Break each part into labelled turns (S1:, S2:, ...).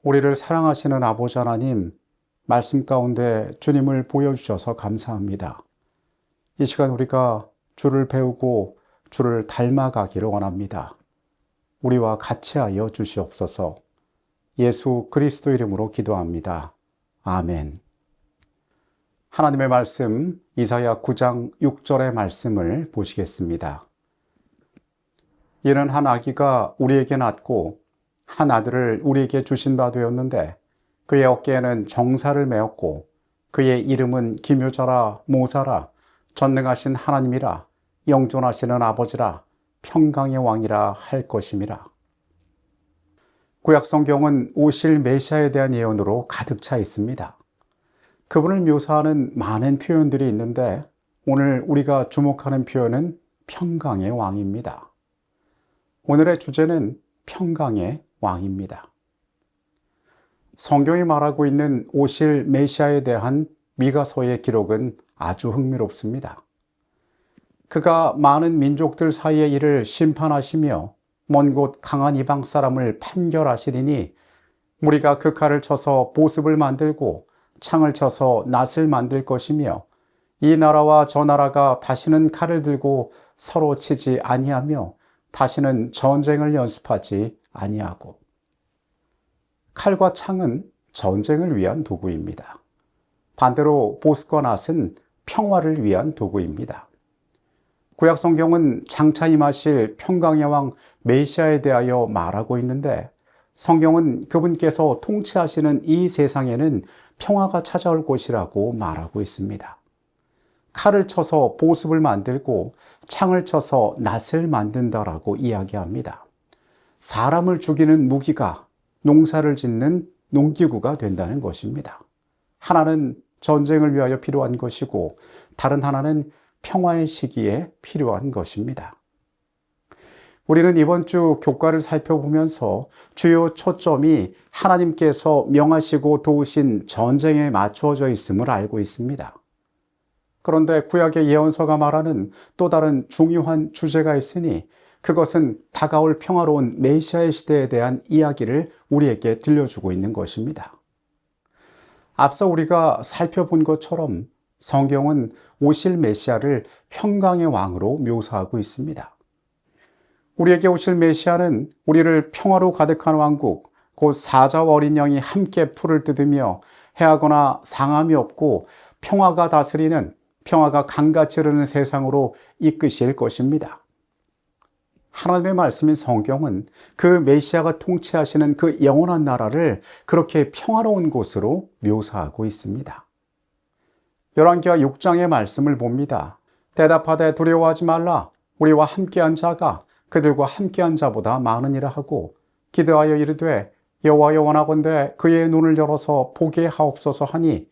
S1: 우리를 사랑하시는 아버지 하나님, 말씀 가운데 주님을 보여주셔서 감사합니다. 이 시간 우리가 주를 배우고 주를 닮아가기를 원합니다. 우리와 같이 하여 주시옵소서. 예수 그리스도 이름으로 기도합니다. 아멘. 하나님의 말씀, 이사야 9장 6절의 말씀을 보시겠습니다. 이는 한 아기가 우리에게 낳고 한 아들을 우리에게 주신 바 되었는데 그의 어깨에는 정사를 메었고 그의 이름은 기묘자라 모사라 전능하신 하나님이라 영존하시는 아버지라 평강의 왕이라 할 것임이라. 구약 성경은 오실 메시아에 대한 예언으로 가득 차 있습니다. 그분을 묘사하는 많은 표현들이 있는데 오늘 우리가 주목하는 표현은 평강의 왕입니다. 오늘의 주제는 평강의 왕입니다. 성경이 말하고 있는 오실 메시아에 대한 미가서의 기록은 아주 흥미롭습니다. 그가 많은 민족들 사이의 일을 심판하시며 먼 곳 강한 이방 사람을 판결하시리니 무리가 그 칼을 쳐서 보습을 만들고 창을 쳐서 낫을 만들 것이며 이 나라와 저 나라가 다시는 칼을 들고 서로 치지 아니하며 다시는 전쟁을 연습하지 아니하고. 칼과 창은 전쟁을 위한 도구입니다. 반대로 보습과 낫은 평화를 위한 도구입니다. 구약 성경은 장차 임하실 평강의 왕 메시아에 대하여 말하고 있는데 성경은 그분께서 통치하시는 이 세상에는 평화가 찾아올 것이라고 말하고 있습니다. 칼을 쳐서 보습을 만들고 창을 쳐서 낫을 만든다라고 이야기합니다. 사람을 죽이는 무기가 농사를 짓는 농기구가 된다는 것입니다. 하나는 전쟁을 위하여 필요한 것이고 다른 하나는 평화의 시기에 필요한 것입니다. 우리는 이번 주 교과를 살펴보면서 주요 초점이 하나님께서 명하시고 도우신 전쟁에 맞추어져 있음을 알고 있습니다. 그런데 구약의 예언서가 말하는 또 다른 중요한 주제가 있으니 그것은 다가올 평화로운 메시아의 시대에 대한 이야기를 우리에게 들려주고 있는 것입니다. 앞서 우리가 살펴본 것처럼 성경은 오실 메시아를 평강의 왕으로 묘사하고 있습니다. 우리에게 오실 메시아는 우리를 평화로 가득한 왕국, 곧 사자와 어린 양이 함께 풀을 뜯으며 해하거나 상함이 없고 평화가 다스리는, 평화가 강같이 흐르는 세상으로 이끄실 것입니다. 하나님의 말씀인 성경은 그 메시아가 통치하시는 그 영원한 나라를 그렇게 평화로운 곳으로 묘사하고 있습니다. 열왕기하 6장의 말씀을 봅니다. 대답하되 두려워하지 말라. 우리와 함께한 자가 그들과 함께한 자보다 많으니라 하고 기도하여 이르되 여호와여 원하건대 그의 눈을 열어서 보게 하옵소서 하니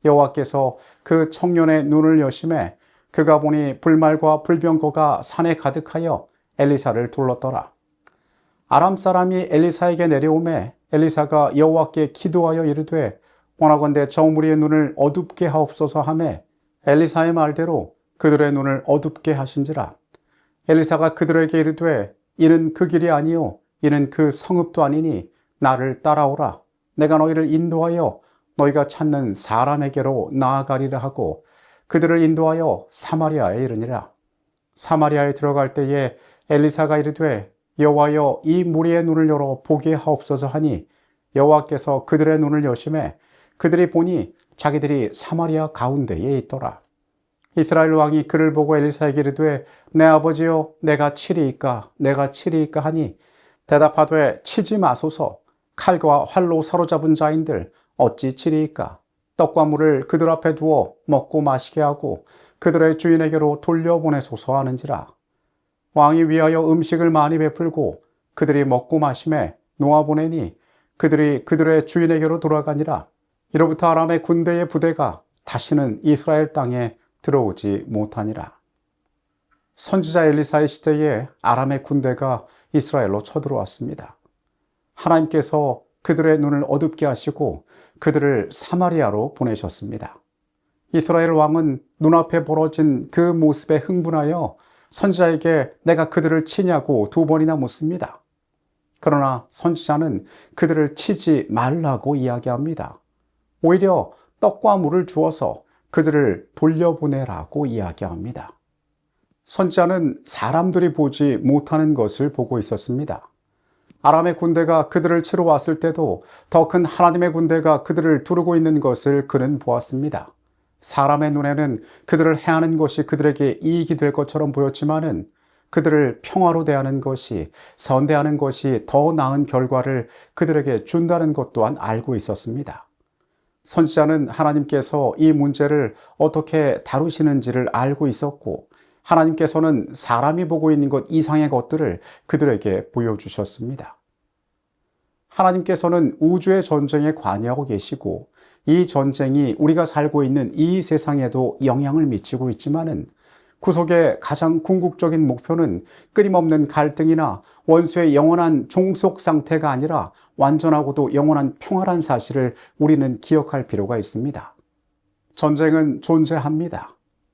S1: 여호와께서 그 청년의 눈을 여심해 그가 보니 불말과 불병거가 산에 가득하여 엘리사를 둘렀더라. 아람 사람이 엘리사에게 내려오매 엘리사가 여호와께 기도하여 이르되 원하건대 저 무리의 눈을 어둡게 하옵소서 하매 엘리사의 말대로 그들의 눈을 어둡게 하신지라. 엘리사가 그들에게 이르되 이는 그 길이 아니요 이는 그 성읍도 아니니 나를 따라오라. 내가 너희를 인도하여 너희가 찾는 사람에게로 나아가리라 하고 그들을 인도하여 사마리아에 이르니라. 사마리아에 들어갈 때에 엘리사가 이르되 여호와여 이 무리의 눈을 열어 보게 하옵소서 하니 여호와께서 그들의 눈을 여심해 그들이 보니 자기들이 사마리아 가운데에 있더라. 이스라엘 왕이 그를 보고 엘리사에게 이르되 내 아버지여 내가 치리이까 내가 치리이까 하니 대답하되 치지 마소서. 칼과 활로 사로잡은 자인들 어찌 치리이까. 떡과 물을 그들 앞에 두어 먹고 마시게 하고 그들의 주인에게로 돌려보내소서 하는지라. 왕이 위하여 음식을 많이 베풀고 그들이 먹고 마심에 놓아보내니 그들이 그들의 주인에게로 돌아가니라. 이로부터 아람의 군대의 부대가 다시는 이스라엘 땅에 들어오지 못하니라. 선지자 엘리사의 시대에 아람의 군대가 이스라엘로 쳐들어왔습니다. 하나님께서 그들의 눈을 어둡게 하시고 그들을 사마리아로 보내셨습니다. 이스라엘 왕은 눈앞에 벌어진 그 모습에 흥분하여 선지자에게 내가 그들을 치냐고 2번이나 묻습니다. 그러나 선지자는 그들을 치지 말라고 이야기합니다. 오히려 떡과 물을 주어서 그들을 돌려보내라고 이야기합니다. 선지자는 사람들이 보지 못하는 것을 보고 있었습니다. 아람의 군대가 그들을 치러 왔을 때도 더 큰 하나님의 군대가 그들을 두르고 있는 것을 그는 보았습니다. 사람의 눈에는 그들을 해하는 것이 그들에게 이익이 될 것처럼 보였지만은 그들을 평화로 대하는 것이, 선대하는 것이 더 나은 결과를 그들에게 준다는 것 또한 알고 있었습니다. 선지자는 하나님께서 이 문제를 어떻게 다루시는지를 알고 있었고, 하나님께서는 사람이 보고 있는 것 이상의 것들을 그들에게 보여주셨습니다. 하나님께서는 우주의 전쟁에 관여하고 계시고, 이 전쟁이 우리가 살고 있는 이 세상에도 영향을 미치고 있지만은 구속의 가장 궁극적인 목표는 끊임없는 갈등이나 원수의 영원한 종속 상태가 아니라 완전하고도 영원한 평화란 사실을 우리는 기억할 필요가 있습니다. 전쟁은 존재합니다.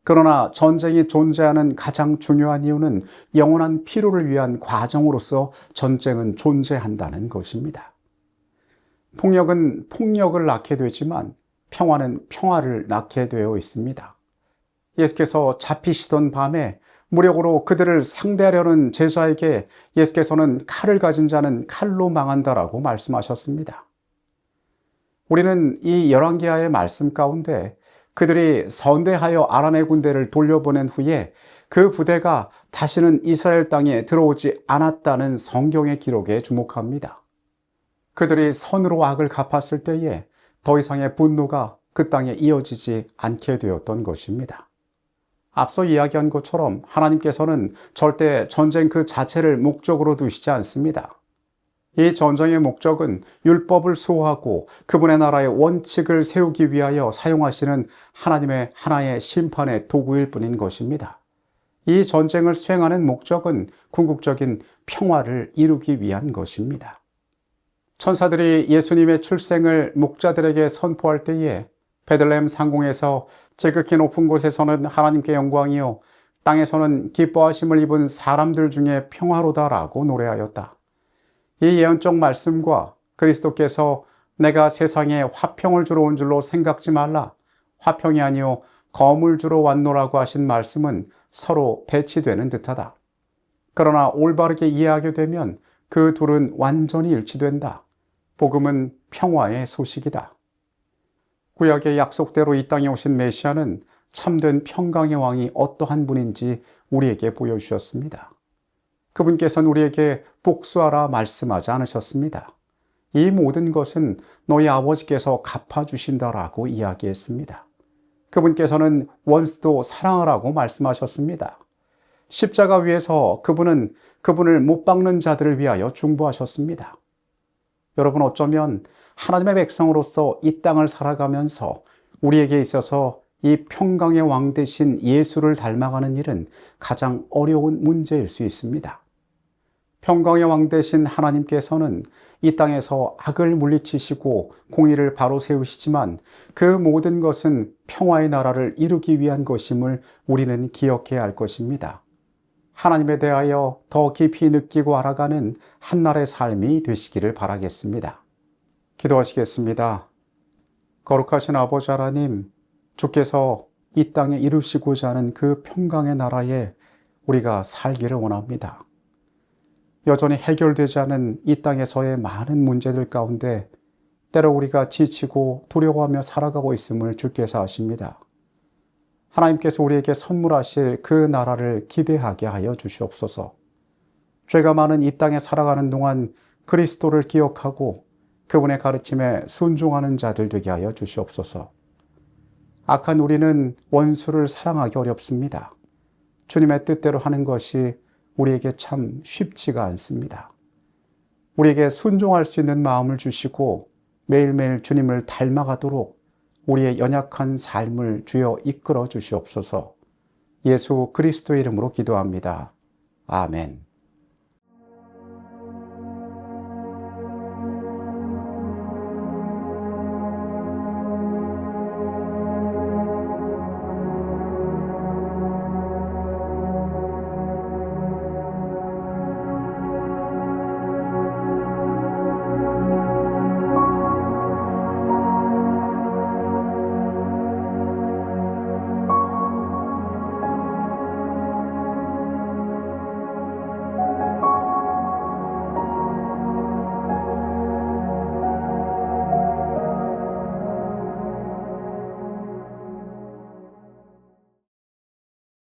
S1: 그러나 전쟁이 존재하는 가장 중요한 이유는 영원한 필요를 위한 과정으로서 전쟁은 존재한다는 것입니다. 폭력은 폭력을 낳게 되지만 평화는 평화를 낳게 되어 있습니다. 예수께서 잡히시던 밤에 무력으로 그들을 상대하려는 제자에게 예수께서는 칼을 가진 자는 칼로 망한다라고 말씀하셨습니다. 우리는 이 열왕기하의 말씀 가운데 그들이 선대하여 아람의 군대를 돌려보낸 후에 그 부대가 다시는 이스라엘 땅에 들어오지 않았다는 성경의 기록에 주목합니다. 그들이 선으로 악을 갚았을 때에 더 이상의 분노가 그 땅에 이어지지 않게 되었던 것입니다. 앞서 이야기한 것처럼 하나님께서는 절대 전쟁 그 자체를 목적으로 두시지 않습니다. 이 전쟁의 목적은 율법을 수호하고 그분의 나라의 원칙을 세우기 위하여 사용하시는 하나님의 하나의 심판의 도구일 뿐인 것입니다. 이 전쟁을 수행하는 목적은 궁극적인 평화를 이루기 위한 것입니다. 천사들이 예수님의 출생을 목자들에게 선포할 때에 베들레헴 상공에서 지극히 높은 곳에서는 하나님께 영광이요 땅에서는 기뻐하심을 입은 사람들 중에 평화로다라고 노래하였다. 이 예언적 말씀과 그리스도께서 내가 세상에 화평을 주러 온 줄로 생각지 말라, 화평이 아니요 검을 주러 왔노라고 하신 말씀은 서로 배치되는 듯하다. 그러나 올바르게 이해하게 되면 그 둘은 완전히 일치된다. 복음은 평화의 소식이다. 구약의 약속대로 이 땅에 오신 메시아는 참된 평강의 왕이 어떠한 분인지 우리에게 보여주셨습니다. 그분께서는 우리에게 복수하라 말씀하지 않으셨습니다. 이 모든 것은 너희 아버지께서 갚아주신다라고 이야기했습니다. 그분께서는 원수도 사랑하라고 말씀하셨습니다. 십자가 위에서 그분은 그분을 못 박는 자들을 위하여 중보하셨습니다. 여러분, 어쩌면 하나님의 백성으로서 이 땅을 살아가면서 우리에게 있어서 이 평강의 왕 되신 예수를 닮아가는 일은 가장 어려운 문제일 수 있습니다. 평강의 왕 되신 하나님께서는 이 땅에서 악을 물리치시고 공의를 바로 세우시지만 그 모든 것은 평화의 나라를 이루기 위한 것임을 우리는 기억해야 할 것입니다. 하나님에 대하여 더 깊이 느끼고 알아가는 한날의 삶이 되시기를 바라겠습니다. 기도하시겠습니다. 거룩하신 아버지 하나님, 주께서 이 땅에 이루시고자 하는 그 평강의 나라에 우리가 살기를 원합니다. 여전히 해결되지 않은 이 땅에서의 많은 문제들 가운데 때로 우리가 지치고 두려워하며 살아가고 있음을 주께서 아십니다. 하나님께서 우리에게 선물하실 그 나라를 기대하게 하여 주시옵소서. 죄가 많은 이 땅에 살아가는 동안 그리스도를 기억하고 그분의 가르침에 순종하는 자들 되게 하여 주시옵소서. 악한 우리는 원수를 사랑하기 어렵습니다. 주님의 뜻대로 하는 것이 우리에게 참 쉽지가 않습니다. 우리에게 순종할 수 있는 마음을 주시고 매일매일 주님을 닮아가도록 우리의 연약한 삶을 주여 이끌어 주시옵소서. 예수 그리스도의 이름으로 기도합니다. 아멘.